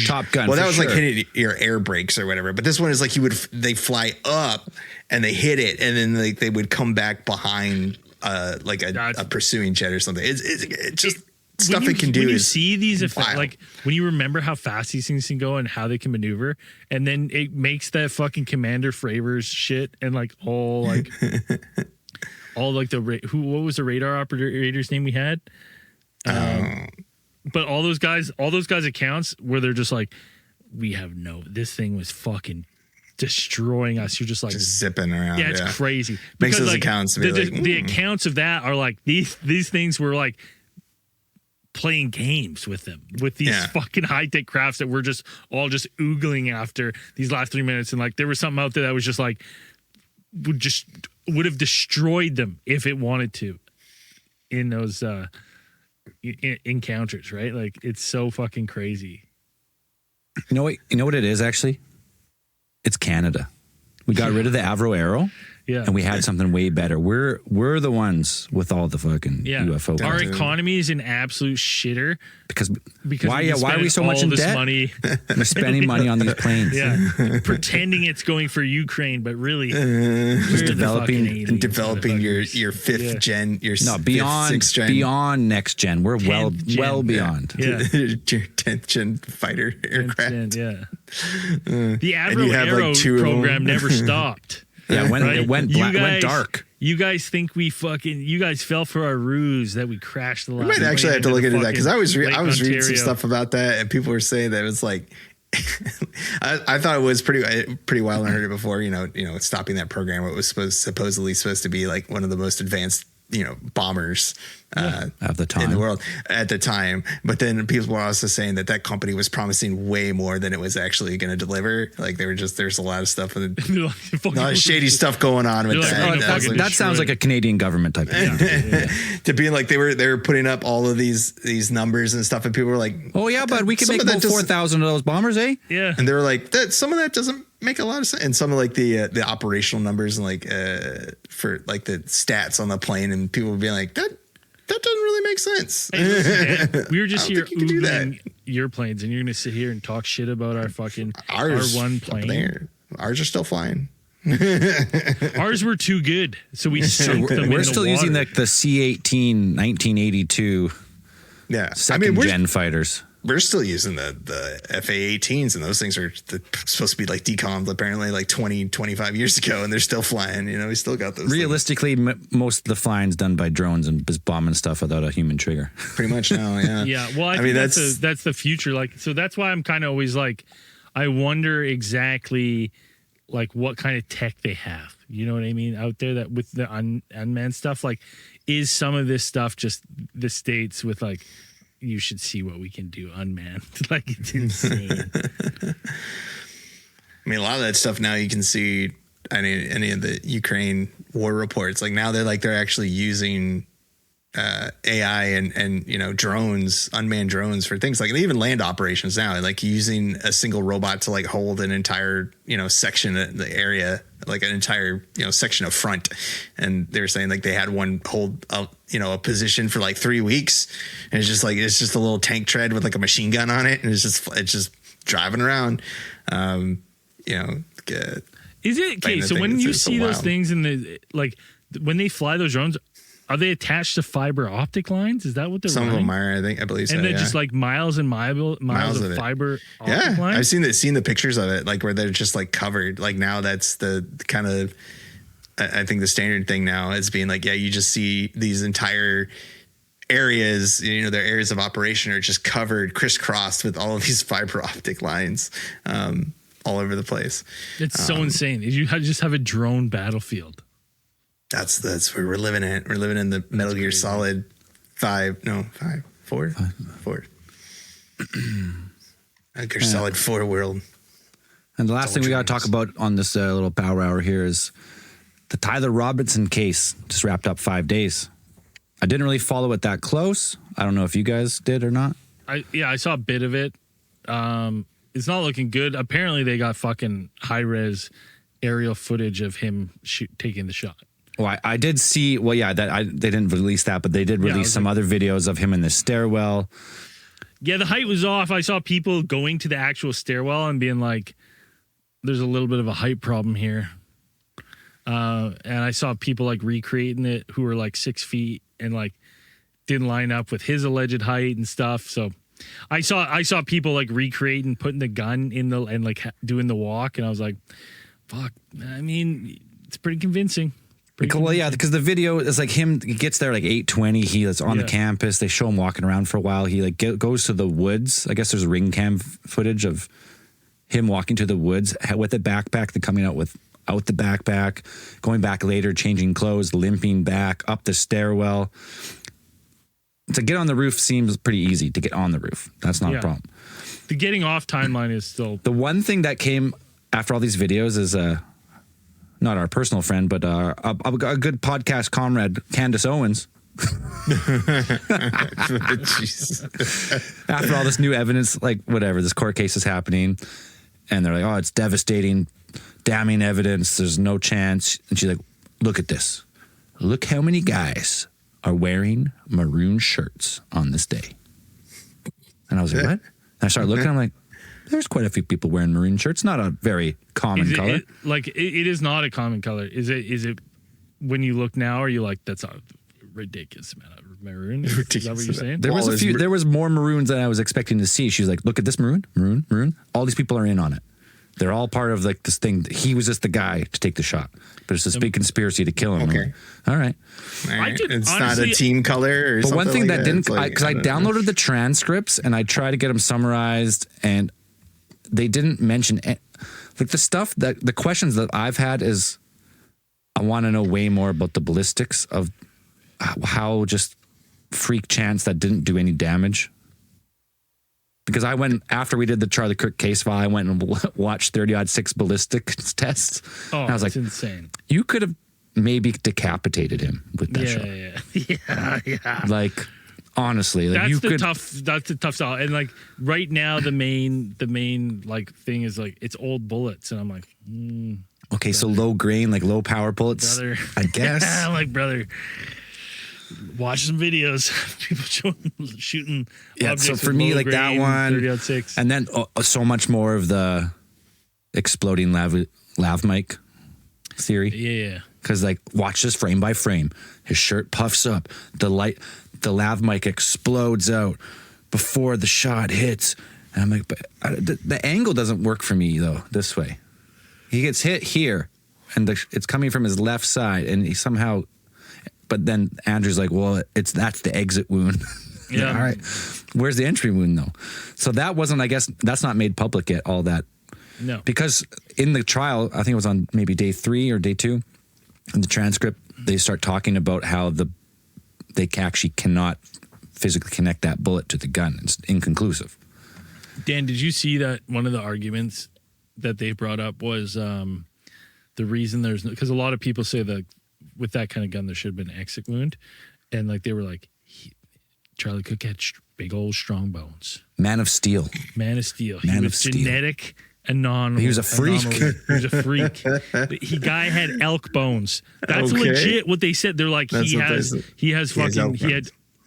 Top Gun. Well, that was like hitting your air brakes or whatever. But this one is like they fly up and they hit it and then like they would come back behind. Like a pursuing jet or something. It's just stuff it can do. When you see these effects, like when you remember how fast these things can go and how they can maneuver, and then it makes that fucking Commander Fravors shit and like all like all like what was the radar operator's name we had? But all those guys' accounts where they're just like, this thing was fucking destroying us. You're just like zipping around. Yeah, it's crazy. Makes those accounts the accounts of that are like these things were like playing games with them, with these fucking high-tech crafts that we're just all just oogling after these last 3 minutes. And like there was something out there that was just like would have destroyed them if it wanted to in those encounters, right? Like it's so fucking crazy. You know what it is actually? It's Canada. We got rid of the Avro Arrow. Yeah. And we had something way better. We're the ones with all the fucking UFO. Our economy is an absolute shitter because why are we so much in debt? Money. We're spending money on these planes. Yeah, pretending it's going for Ukraine, but really just developing your fifth gen, your sixth gen, beyond next gen. We're well beyond. Yeah. Your 10th gen fighter aircraft. The Arrow program never stopped. Yeah, it went dark. You guys think you guys fell for our ruse that we crashed the last. We might actually have to look into that because I was reading some Ontario. stuff about that and people were saying that it was like I thought it was pretty wild. I heard it before. You know, stopping that program. It was supposedly supposed to be like one of the most advanced bombers of the time in the world at the time. But then people were also saying that company was promising way more than it was actually going to deliver. Like there's a lot of stuff and a lot of shady stuff going on with that. That sounds like a Canadian government type of thing. To be like they were putting up all of these numbers and stuff, and people were like, "Oh yeah, but we can make about 4,000 of those bombers, eh?" Yeah, and they were like, "That some of that doesn't make a lot of sense." And some of like the operational numbers and like for like the stats on the plane, and people would be like, "That doesn't really make sense." Hey, listen, we were just here oogling your planes, and you're going to sit here and talk shit about our fucking R1 plane. Ours are still flying. Ours were too good, so we sunk them. We're still using like the C-18 1982 second gen fighters. We're still using the FA-18s, and those things are supposed to be like decommed apparently like 20, 25 years ago, and they're still flying. We still got those. Realistically, most of the flying's done by drones and just bombing stuff without a human trigger. Pretty much now, yeah. Yeah, well, I mean that's the future. Like, so that's why I'm kind of always like, I wonder exactly like what kind of tech they have. You know what I mean? Out there that with the unmanned stuff, like, is some of this stuff just the States with like, you should see what we can do unmanned. Like, it's insane. I mean, a lot of that stuff now you can see. I mean, any of the Ukraine war reports, like now they're actually using AI and drones, unmanned drones for things like even land operations now, like using a single robot to like hold an entire section of the area, like an entire section of front. And they're saying like they had one hold a position for like 3 weeks, and it's just a little tank tread with like a machine gun on it, and it's just driving around. Is it okay? So when you see those things in the when they fly those drones, are they attached to fiber optic lines? Is that what they're Some running? of them are, I believe so. And they're just like miles and miles of fiber optic lines? I've seen the pictures of it, like where they're just like covered. Like now that's the kind of, I think the standard thing now is being like, you just see these entire areas, their areas of operation are just covered, crisscrossed with all of these fiber optic lines all over the place. It's so insane. You just have a drone battlefield. That's where we're living in. We're living in the Metal Gear Solid 4. Metal Gear Solid 4 world. And the last thing we got to talk about on this little power hour here is the Tyler Robinson case just wrapped up 5 days. I didn't really follow it that close. I don't know if you guys did or not. I saw a bit of it. It's not looking good. Apparently they got fucking high-res aerial footage of him taking the shot. Well, I did see. Well, yeah, they didn't release that, but they did release some other videos of him in the stairwell. Yeah, the height was off. I saw people going to the actual stairwell and being like, "There's a little bit of a height problem here." And I saw people like recreating it who were like 6 feet and like didn't line up with his alleged height and stuff. So I saw people like recreating, putting the gun in and like doing the walk, and I was like, "Fuck!" I mean, it's pretty convincing. Well, yeah, because the video is like him. He gets there like 8:20. He is on the campus. They show him walking around for a while. He like goes to the woods. I guess there's ring cam footage of him walking to the woods with a backpack. Then coming out without the backpack, going back later, changing clothes, limping back up the stairwell. To get on the roof seems pretty easy. To get on the roof, that's not a problem. The getting off timeline is still the one thing that came after all these videos is not our personal friend, but a good podcast comrade, Candace Owens. After all this new evidence, like whatever, this court case is happening, and they're like, "Oh, it's devastating, damning evidence. There's no chance." And she's like, look at this. Look how many guys are wearing maroon shirts on this day. And I was like, what? And I started looking, I'm like, there's quite a few people wearing maroon shirts. Not a very common color. It is not a common color. Is it when you look now, are you like, that's a ridiculous amount of maroon? Is that what you're saying? There was more maroons than I was expecting to see. She was like, look at this maroon. All these people are in on it. They're all part of like this thing. He was just the guy to take the shot, but it's this big conspiracy to kill him. Okay. Like, all right. It's honestly not a team color or but something. One thing like that didn't, like, because I downloaded the transcripts and I tried to get them summarized, and they didn't mention like the stuff that the questions that I've had is, I want to know way more about the ballistics of how just freak chance that didn't do any damage. Because I went, after we did the Charlie Kirk case file, I went and watched 30-06 ballistic tests. Oh, and I was like, insane. You could have maybe decapitated him with that shot. Yeah. Like, honestly, like that's the tough style. And like right now, the main like thing is like it's old bullets, and I'm like, okay, brother. So low grain, like low power bullets, brother. I guess. Like, brother, watch some videos, people shooting. Yeah, so for me, like that one, 30-06. and then so much more of the exploding lav mic theory. Yeah. Because like, watch this frame by frame. His shirt puffs up. The lav mic explodes out before the shot hits. And I'm like, but the angle doesn't work for me though. This way, he gets hit here, and it's coming from his left side, and he somehow. But then Andrew's like, well, that's the exit wound. Yeah. All right. Where's the entry wound though? So that wasn't, I guess, that's not made public yet. All that. No. Because in the trial, I think it was on maybe day 3 or day 2. In the transcript, they start talking about how they actually cannot physically connect that bullet to the gun. It's inconclusive. Dan, did you see that one of the arguments that they brought up was the reason there's because a lot of people say that with that kind of gun there should have been an exit wound, and like they were like, Charlie Cook had big old strong bones. Man of Steel. He was genetic. He was a freak. He was a freak. The guy had elk bones. That's legit what they said. They're like, he had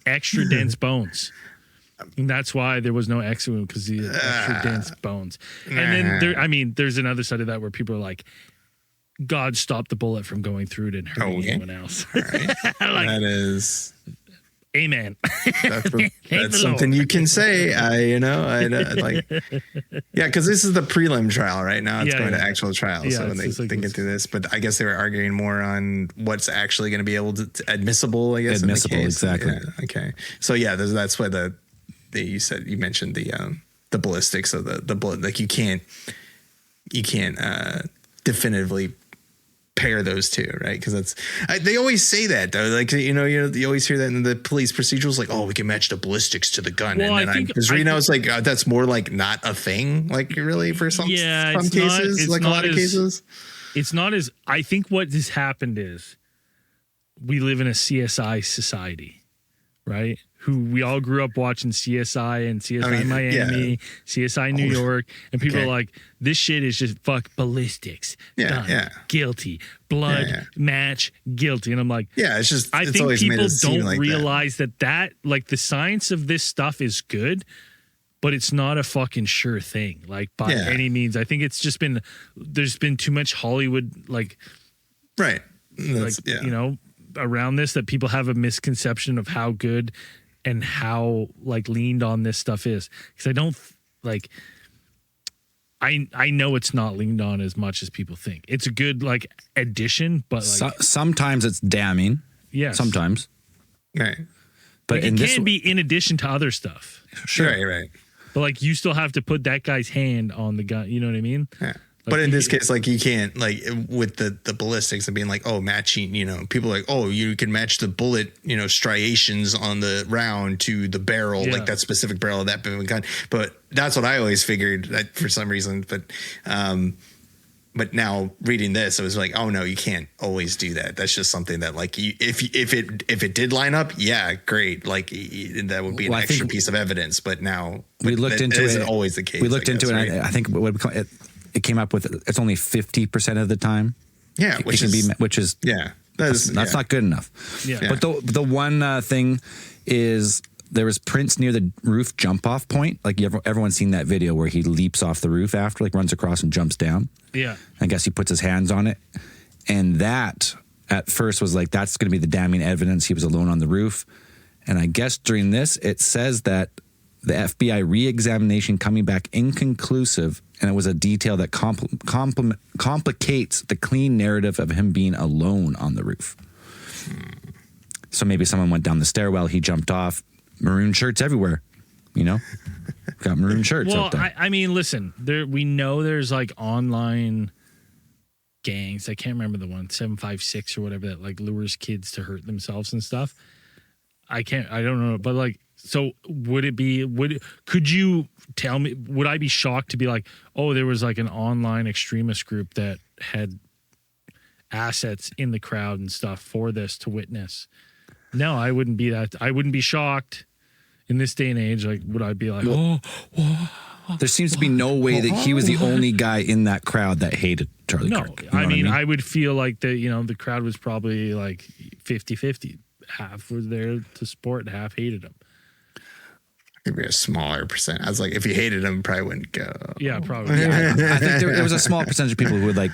extra dense bones. And that's why there was no exit wound, because he had extra dense bones. And then there's another side of that where people are like, God stopped the bullet from going through it and hurting anyone else. All right. Like, that is... Amen. That's something you can say. Because this is the prelim trial right now. It's going to actual trial. So when they get through this, but I guess they were arguing more on what's actually going to be able to admissible. I guess admissible, exactly. Yeah, okay. So that's why you mentioned the ballistics of the bullet. Like you can't definitively pair those two, right? Because they always say that though. Like you always hear that in the police procedurals, like, oh, we can match the ballistics to the gun. Well, and then because Reno is like that's more like not a thing, like really for some cases, like a lot of cases. It's not as I think what has happened is we live in a CSI society, right? Who we all grew up watching CSI and CSI Miami, CSI New York, and people are like, this shit is just ballistics, done, guilty, blood match, guilty, and I'm like, it's just. I think people don't realize that like the science of this stuff is good, but it's not a fucking sure thing, like by any means. I think it's just there's been too much Hollywood, like, right, around this, that people have a misconception of how good and how like leaned on this stuff is, because I don't like I know it's not leaned on as much as people think. It's a good like addition, but like sometimes it's damning. Yes. Sometimes. Right. But like, it can be in addition to other stuff. Sure. Right. But like you still have to put that guy's hand on the gun. You know what I mean? Yeah. But in this case, like you can't, like with the ballistics and being like, oh, matching, people are like, oh, you can match the bullet, striations on the round to the barrel, like that specific barrel of that gun. But that's what I always figured that for some reason. But now reading this, I was like, oh no, you can't always do that. That's just something that like if it did line up, great. Like that would be an extra piece of evidence. But now we looked into it. Isn't always the case. We looked into it. Right? I think it came up with it's only 50% of the time. Yeah, which is That's not good enough. Yeah. But the one thing is there was prints near the roof jump off point. Like everyone's seen that video where he leaps off the roof after, like runs across and jumps down. Yeah. I guess he puts his hands on it. And that at first was like, that's going to be the damning evidence. He was alone on the roof. And I guess during this, it says that the FBI re-examination coming back inconclusive, and it was a detail that complicates the clean narrative of him being alone on the roof. So maybe someone went down the stairwell, he jumped off. Maroon shirts everywhere, you know? Got maroon shirts out there. I mean, listen, we know there's like online gangs. I can't remember the one, 756 or whatever, that like lures kids to hurt themselves and stuff. I don't know, but like, so could you tell me, would I be shocked to be like, oh, there was like an online extremist group that had assets in the crowd and stuff for this to witness? No, I wouldn't be that. I wouldn't be shocked in this day and age. Like, would I be like, there seems to be no way that he was the only guy in that crowd that hated Charlie Kirk. You know I mean, I would feel like the crowd was probably like 50-50. Half was there to support and half hated him. Maybe a smaller percent. I was like, if you hated him, probably wouldn't go. Yeah, probably. Yeah, I think there was a small percentage of people who would like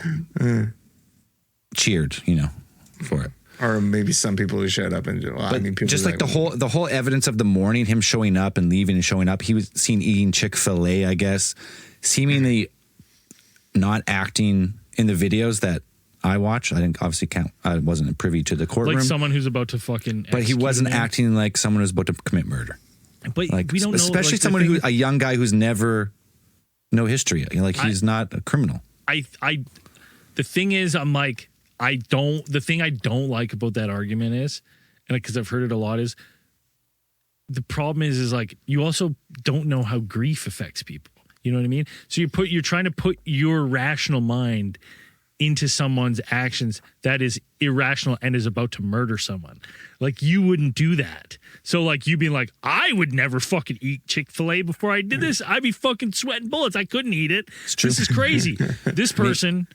cheered, for it. Or maybe some people who showed up and people just like the whole evidence of the morning, him showing up and leaving and showing up. He was seen eating Chick-fil-A, I guess, seemingly not acting in the videos that I watched. I didn't obviously I wasn't privy to the courtroom. Like someone who's about to fucking. But he wasn't acting like someone who's about to commit murder. But like, we don't know, especially like, someone a young guy who's never no history. Like he's not a criminal. The thing is, I'm like, the thing I don't like about that argument is, and because I've heard it a lot, is the problem is like, you also don't know how grief affects people. You know what I mean? So you're trying to put your rational mind into someone's actions that is irrational and is about to murder someone. Like, you wouldn't do that. So like, you being like, I would never fucking eat Chick-fil-A before I did this. I'd be fucking sweating bullets. I couldn't eat it. It's true. This is crazy. This person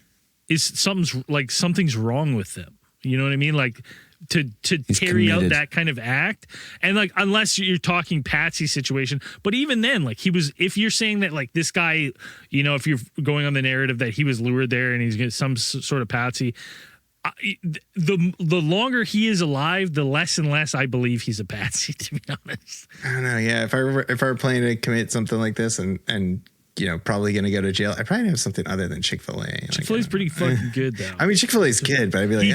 is something's wrong with them. You know what I mean? Like, to carry out that kind of act. And like, unless you're talking Patsy situation, but even then, like, if you're saying that like this guy, if you're going on the narrative that he was lured there and he's getting some sort of Patsy, the longer he is alive, the less and less I believe he's a Patsy, to be honest. I don't know. Yeah. If I were planning to commit something like this and probably going to go to jail, I probably have something other than Chick-fil-A. Chick-fil-A's pretty fucking good, though. I mean, Chick-fil-A's good, but I'd be like,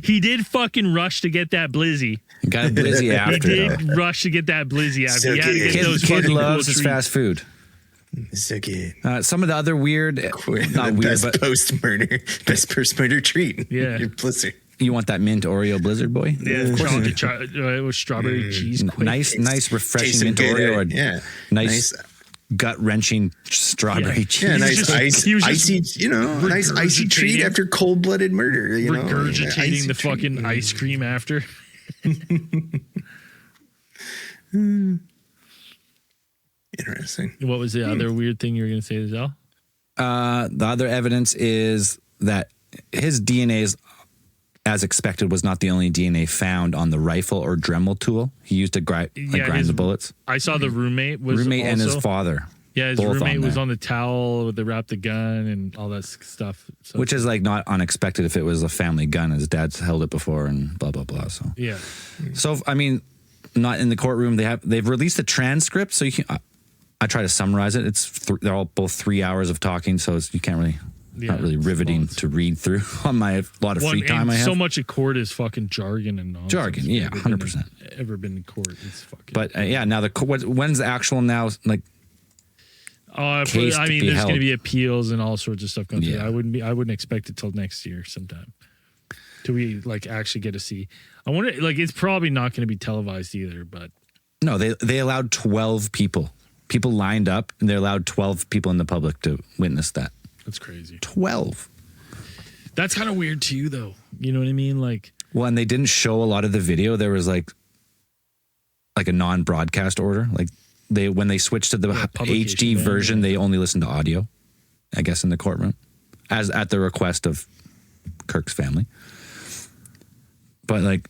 he did fucking rush to get that blizzy. Got a blizzy after. He did rush to get that blizzy after. So Kid loves his fast food. So good. Some of the other weird, not weird, best post-murder treat. Yeah. Your Blizzard. You want that mint Oreo Blizzard, boy? Yeah, of course. It was strawberry cheese. Nice, refreshing mint Oreo. Yeah. Nice gut-wrenching strawberry cheese. Yeah, nice icy treat after cold-blooded murder. Regurgitating the fucking ice cream after. Interesting. What was the other weird thing you were going to say, Zell? The other evidence is that his DNA is, as expected, was not the only DNA found on the rifle or Dremel tool. He used to grind the bullets. I saw the roommate and his father. Yeah, his roommate was on the towel that wrapped the gun and all that stuff. So. Which is like not unexpected if it was a family gun. His dad's held it before and blah blah blah. So yeah. So I mean, not in the courtroom. They've released a transcript, so you can. I try to summarize it. They're all both 3 hours of talking, so you can't really. Not really riveting to read through on my lot of free time I have. So much of court is fucking jargon and nonsense. Jargon, yeah, 100%. Ever been in court? It's fucking. But now when's the actual now like? There's going to be appeals and all sorts of stuff going through. I wouldn't expect it till next year sometime. Till we like actually get to see. I wonder, like, it's probably not going to be televised either. But no, they allowed 12 people. People lined up, and they allowed 12 people in the public to witness that. That's crazy. 12. That's kind of weird too, though. You know what I mean? Like, well, and they didn't show a lot of the video. There was like a non-broadcast order. Like when they switched to the HD version, they only listened to audio. I guess in the courtroom, as at the request of Kirk's family. But like,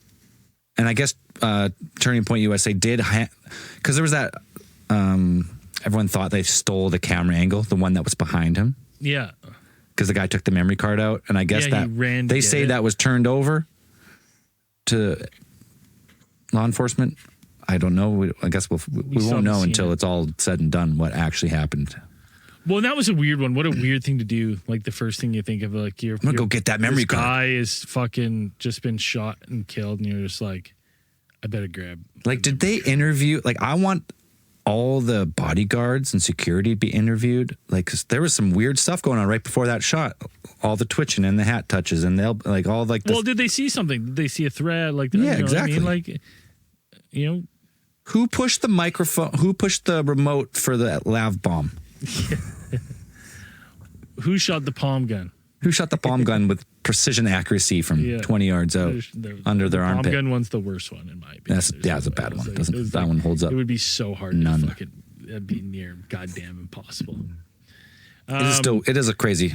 and I guess Turning Point USA did, because there was that, everyone thought they stole the camera angle, the one that was behind him. Yeah. Because the guy took the memory card out. And I guess they say that was turned over to law enforcement. I don't know. I guess we won't know until it's all said and done what actually happened. Well, that was a weird one. What a weird thing to do. Like the first thing you think of, like I'm gonna go get that memory card. Guy is fucking just been shot and killed, and you're just like, I better grab. Like, did they interview? Like, I want all the bodyguards and security to be interviewed. Like, 'cause there was some weird stuff going on right before that shot. All the twitching and the hat touches, and they'll like all like. Well, did they see something? Did they see a thread? Like, yeah, exactly. Like, who pushed the microphone? Who pushed the remote for the lav bomb? Who shot the palm gun? Who shot the palm gun with precision accuracy from 20 yards out under their armpit? The palm gun one's the worst one in my opinion. It's a bad one. That one holds up. It would be so hard to fucking be near goddamn impossible. It is a crazy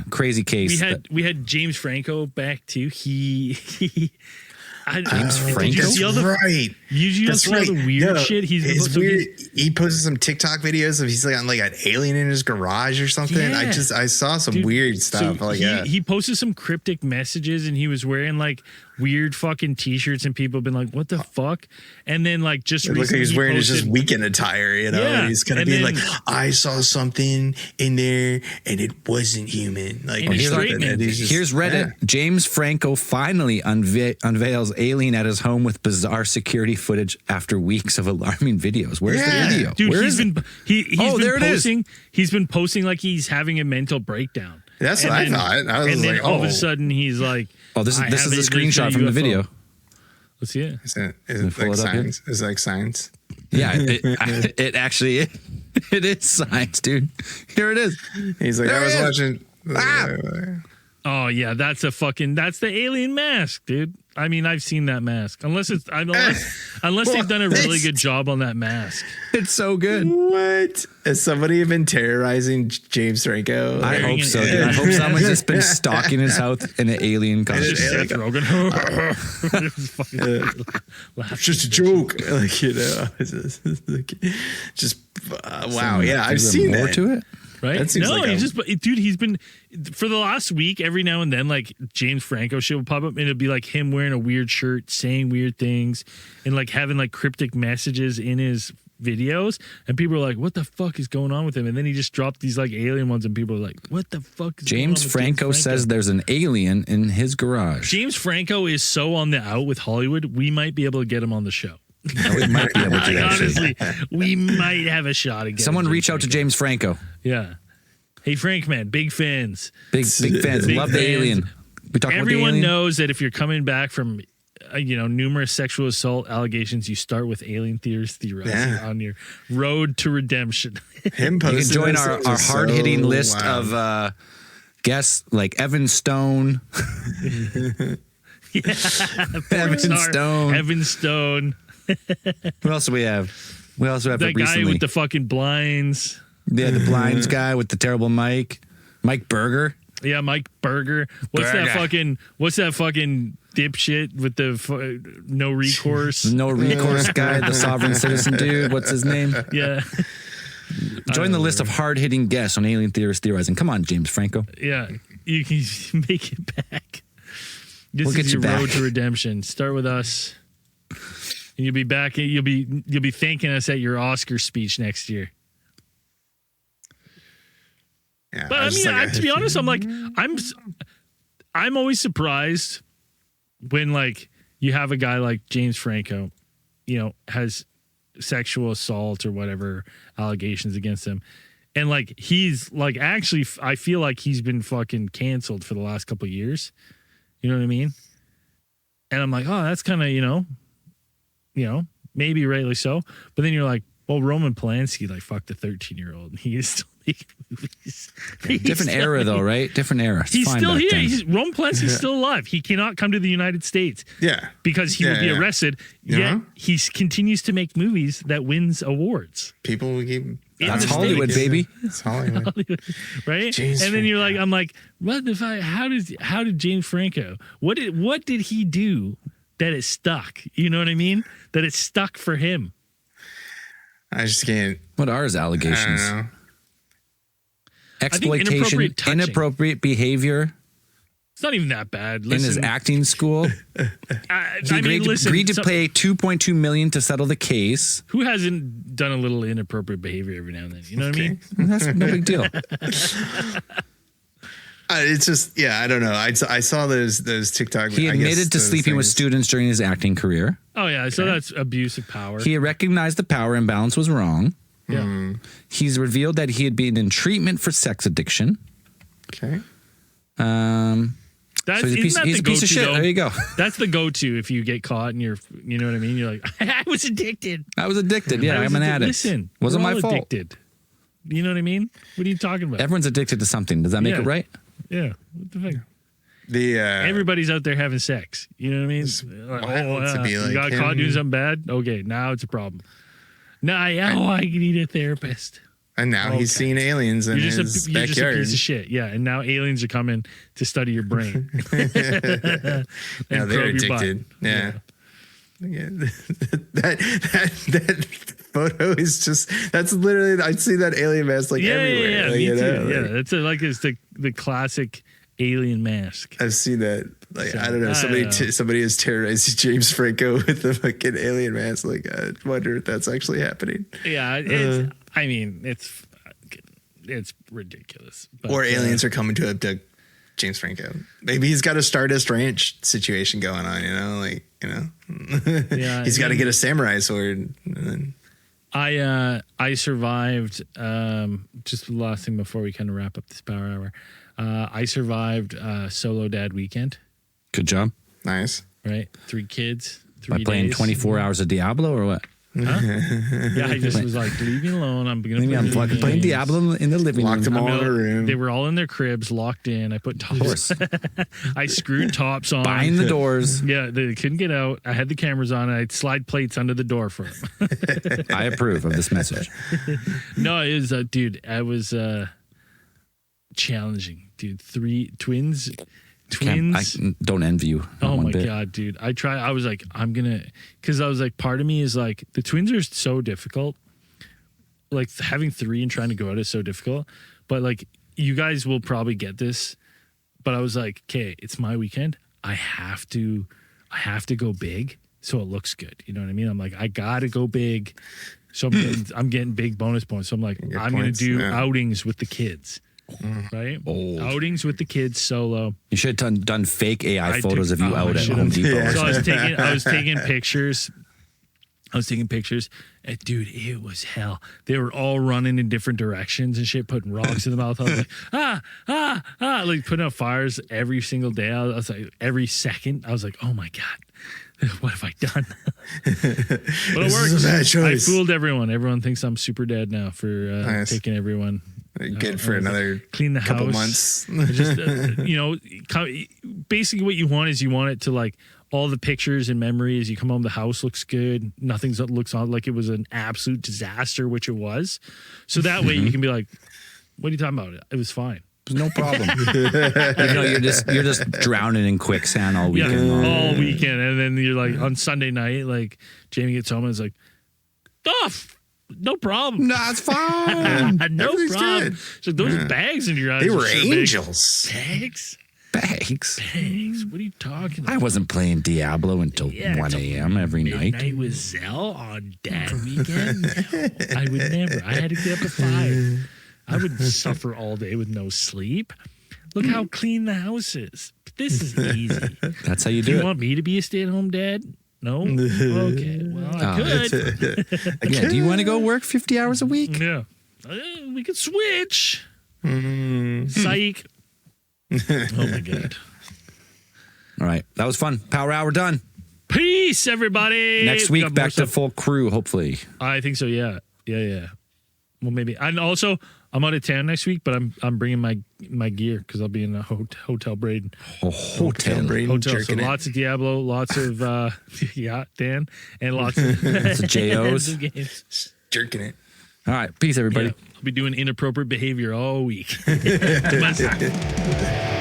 case. We had James Franco back too. James Franco? Right. You see all the weird shit. He posted some TikTok videos of he's like on like an alien in his garage or something. Yeah. I saw some weird stuff. So he posted some cryptic messages and he was wearing like weird fucking t-shirts and people have been like, what the fuck? And then like just it looks like he's wearing his just weekend attire, and he's gonna be like, I saw something in there and it wasn't human. Like here's Reddit. Yeah. James Franco finally unveils alien at his home with bizarre security footage after weeks of alarming videos. Where's the video? Dude, Where he's is been posting. He's been posting like he's having a mental breakdown. That's what I thought. I was like, all of a sudden he's like, oh, this is the screenshot from the video. Let's see it. Is it like science? Is it like science? Yeah, it actually is. It is science, dude. Here it is. He's like, I was watching. Oh yeah, that's the alien mask, dude. I mean, I've seen that mask. Unless they've done a really good job on that mask. It's so good. What? Has somebody been terrorizing James Franco? I hope so, dude. I hope someone's just been stalking his house in an alien costume. Seth Rogen. It's just a joke. Like, wow. Yeah, I've seen more that. to it. Right? He's been for the last week, every now and then, like James Franco shit will pop up and it'll be like him wearing a weird shirt, saying weird things, and like having like cryptic messages in his videos. And people are like, what the fuck is going on with him? And then he just dropped these like alien ones and people are like, what the fuck is James Franco says there's an alien in his garage. James Franco is so on the out with Hollywood, we might be able to get him on the show. We might be able to. Honestly, we might have a shot again. Someone reach out to James Franco. Yeah. Hey, Frank, man, big fans. Big fans. Love the alien. We talk Everyone about the alien? knows that if you're coming back from, numerous sexual assault allegations, you start with alien theorizing on your road to redemption. Him you can join our hard-hitting list of guests like Evan Stone. Evan Stone. Who else do we have? We also have that guy with the fucking blinds. Yeah, the blinds guy with the terrible mic. Mike Berger. Yeah, Mike Berger. What's that fucking dipshit with the no recourse? No recourse guy, the sovereign citizen dude. What's his name? Yeah. Join the list of hard-hitting guests on Alien Theorists Theorizing. Come on, James Franco. Yeah, you can make it back. This is your road to redemption. Start with us. And you'll be back. You'll be thanking us at your Oscar speech next year. Yeah, but I mean, to be honest, I'm always surprised when like you have a guy like James Franco, has sexual assault or whatever allegations against him, and like he's like actually, I feel like he's been fucking canceled for the last couple of years. You know what I mean? And I'm like, oh, that's kind of maybe rightly so. But then you're like, well, Roman Polanski like fucked a 13-year-old, and he is still making movies. Different era, though, right? Different era. He's still here. Roman Polanski's still alive. He cannot come to the United States. Yeah, because he would be arrested. Yet he continues to make movies that wins awards. People will keep. That's Hollywood, baby. It's Hollywood, right? James and then you're like, I'm like, what the fuck? How did James Franco? What did he do that it stuck. You know what I mean? That it stuck for him. I just can't. What are his allegations? I don't know. Exploitation, inappropriate touching. inappropriate behavior It's not even that bad. in his Listen, acting school. I He mean, listen, agreed to some- pay $2.2 million to settle the case. Who hasn't done a little inappropriate behavior every now and then? You know what I mean? That's no big deal. It's just, yeah, I don't know. I saw those TikTok. He I guess admitted to those sleeping with things. students during his acting career. Oh yeah, so that's abuse of power. He recognized the power imbalance was wrong. Yeah. He's revealed that he had been in treatment for sex addiction. Okay. That's, So he's a piece of shit. though? There you go. That's the go-to if you get caught and you know what I mean? You're like, I was addicted. I was addicted. Yeah, I was I'm an addicted. addict. Listen, Wasn't we're my all fault. Addicted. You know what I mean? What are you talking about? Everyone's addicted to something. Does that make Yeah. it right? Yeah. What the fuck? The Everybody's out there having sex. You know what I mean? wild to be like you got him. caught doing something bad? Okay, now it's a problem. Now, I need a therapist. and now he's Okay. seeing aliens in You're his just a backyard. piece of shit. Yeah, and now aliens are coming to study your brain. Yeah, And they're probe your butt. addicted. Yeah. That photo is just, that's literally, I see that alien mask like everywhere. Yeah, Like, me you too. know, Yeah, like, it's the classic alien mask. I've seen that. Like, So, I don't know. I Somebody don't know. somebody has terrorized James Franco with the fucking alien mask. Like, I wonder if that's actually happening. Yeah, it's ridiculous. But, Or aliens are coming to abduct James Franco. Maybe he's got a Stardust Ranch situation going on, you know? Like, you know? Yeah, he's got to get a samurai sword. And then, I survived. Just the last thing before we kind of wrap up this power hour. I survived solo dad weekend. Good job. nice. Right, 3 kids, 3 By playing days. 24 hours of Diablo or what? Huh? Yeah, I just was like, leave me alone. I'm gonna. Maybe I'm play playing games. Diablo in the living Locked room. them all in a room. They were all in their cribs, locked in. I put Of course. I screwed tops on. Behind the doors. Yeah, they couldn't get out. I had the cameras on. I'd slide plates under the door for them. I approve of this message. No, it was, dude. I was challenging, dude. 3 twins. I don't envy you. not Oh one my bit. god, dude. I was like, I'm gonna, because I was like, part of me is like, the twins are so difficult. Like having 3 and trying to go out is so difficult. But like, you guys will probably get this. But I was like, okay, it's my weekend. I have to go big so it looks good. You know what I mean? I'm like, I gotta go big. So I'm getting big bonus points. So I'm like, Good I'm points, gonna do yeah. outings with the kids. Right? Old. Outings with the kids solo. You should have done fake AI I photos took- of you I out at should've. Home Depot. Yeah. or So something. I was taking pictures. And dude, it was hell. They were all running in different directions and shit, putting rocks in the mouth. I was like, like putting out fires every single day. I was like, every second, I was like, oh my God, what have I done? But it This worked. is a bad choice. I fooled everyone. Everyone thinks I'm super dead now for Nice. taking everyone. Good for I was like, another clean the couple house. months. Just basically what you want is you want it to like all the pictures and memories. You come home, the house looks good. Nothing's looks on like it was an absolute disaster, which it was. So that way you can be like, "What are you talking about? It was fine." No problem. Even though you're just drowning in quicksand all weekend long. all weekend, and then you're like on Sunday night, like Jamie gets home and is like, no problem. No, it's fine. No Everything's problem. good. So those bags in your eyes. They are were sure big. angels. Bags? Bags. Bags? What are you talking about? I wasn't playing Diablo until 1 a.m. every night. Midnight with Zell on Dad Weekend? No, I would never. I had to get up at 5. I would suffer all day with no sleep. Look how clean the house is. This is easy. That's how you Do do you it. want me to be a stay-at-home dad? No? Okay. Well, I could. Again, do you want to go work 50 hours a week? Yeah. We could switch. Psych. Oh, my God. All right. That was fun. Power hour done. Peace, everybody. Next We week, got more back to stuff. full crew, hopefully. I think so. Yeah. Well, maybe. And also, I'm out of town next week, but I'm bringing my gear because I'll be in a hotel Braden. Hotel. Braden Hotel. So jerking it. lots of Diablo, lots of Dan, and lots of JOs. of games. Jerking it. All right. Peace, everybody. Yeah, I'll be doing inappropriate behavior all week. To myself.